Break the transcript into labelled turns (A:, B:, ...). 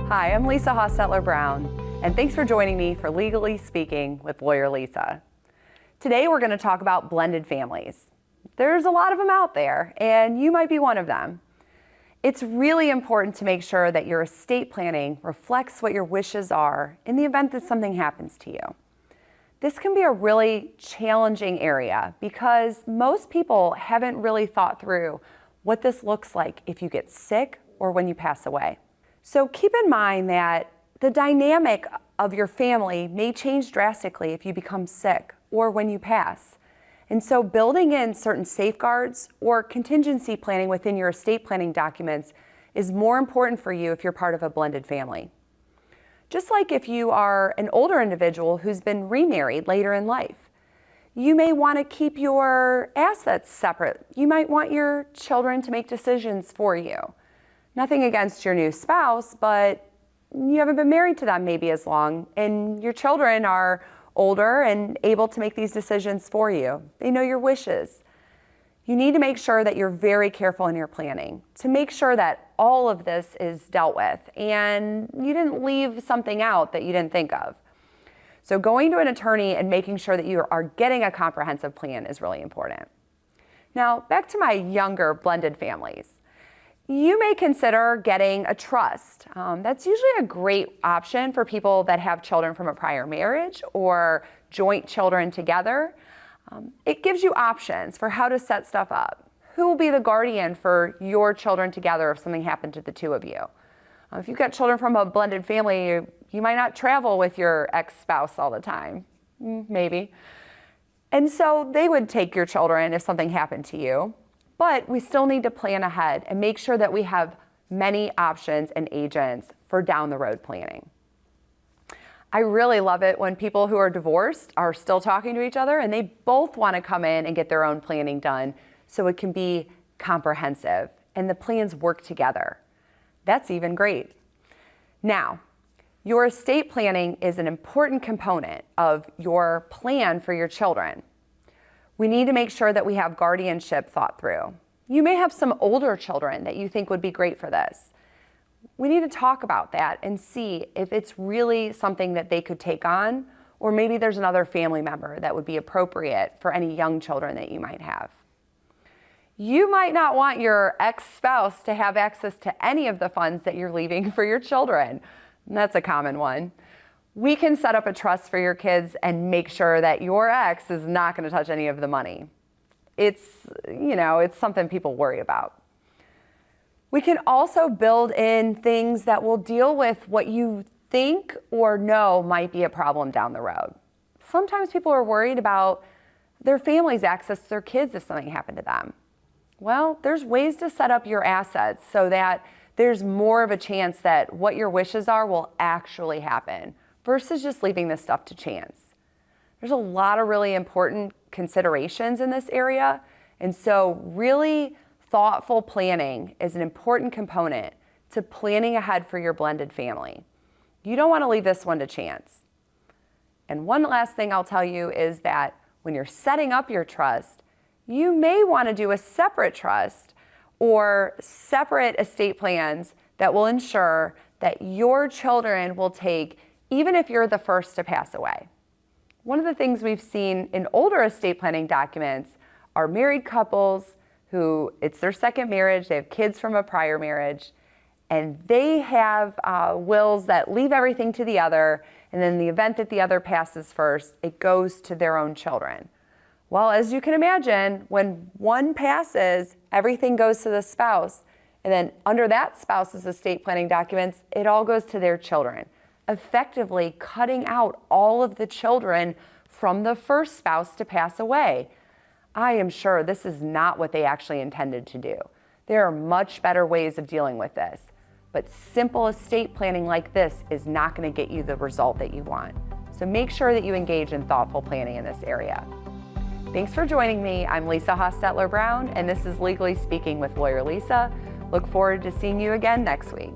A: Hi, I'm Lisa Hostetler-Brown, and thanks for joining me for Legally Speaking with Lawyer Lisa. Today we're going to talk about blended families. There's a lot of them out there, and you might be one of them. It's really important to make sure that your estate planning reflects what your wishes are in the event that something happens to you. This can be a really challenging area because most people haven't really thought through what this looks like if you get sick or when you pass away. So keep in mind that the dynamic of your family may change drastically if you become sick or when you pass. And so building in certain safeguards or contingency planning within your estate planning documents is more important for you if you're part of a blended family. Just like if you are an older individual who's been remarried later in life, you may want to keep your assets separate. You might want your children to make decisions for you. Nothing against your new spouse, but you haven't been married to them maybe as long, and your children are older and able to make these decisions for you. They know your wishes. You need to make sure that you're very careful in your planning to make sure that all of this is dealt with and you didn't leave something out that you didn't think of. So going to an attorney and making sure that you are getting a comprehensive plan is really important. Now, back to my younger blended families. You may consider getting a trust. That's usually a great option for people that have children from a prior marriage or joint children together. It gives you options for how to set stuff up. Who will be the guardian for your children together if something happened to the two of you? If you've got children from a blended family, you might not travel with your ex-spouse all the time, maybe. And so they would take your children if something happened to you. But we still need to plan ahead and make sure that we have many options and agents for down the road planning. I really love it when people who are divorced are still talking to each other and they both want to come in and get their own planning done so it can be comprehensive and the plans work together. That's even great. Now, your estate planning is an important component of your plan for your children. We need to make sure that we have guardianship thought through. You may have some older children that you think would be great for this. We need to talk about that and see if it's really something that they could take on, or maybe there's another family member that would be appropriate for any young children that you might have. You might not want your ex-spouse to have access to any of the funds that you're leaving for your children. That's a common one. We can set up a trust for your kids and make sure that your ex is not going to touch any of the money. It's something people worry about. We can also build in things that will deal with what you think or know might be a problem down the road. Sometimes people are worried about their family's access to their kids if something happened to them. Well, there's ways to set up your assets so that there's more of a chance that what your wishes are will actually happen versus just leaving this stuff to chance. There's a lot of really important considerations in this area, and so really thoughtful planning is an important component to planning ahead for your blended family. You don't want to leave this one to chance. And one last thing I'll tell you is that when you're setting up your trust, you may want to do a separate trust or separate estate plans that will ensure that your children will take, even if you're the first to pass away. One of the things we've seen in older estate planning documents are married couples who it's their second marriage, they have kids from a prior marriage, and they have wills that leave everything to the other, and then in the event that the other passes first, it goes to their own children. Well, as you can imagine, when one passes, everything goes to the spouse, and then under that spouse's estate planning documents, it all goes to their children, effectively cutting out all of the children from the first spouse to pass away. I am sure this is not what they actually intended to do. There are much better ways of dealing with this, but simple estate planning like this is not going to get you the result that you want. So make sure that you engage in thoughtful planning in this area. Thanks for joining me. I'm Lisa Hostetler-Brown, and this is Legally Speaking with Lawyer Lisa. Look forward to seeing you again next week.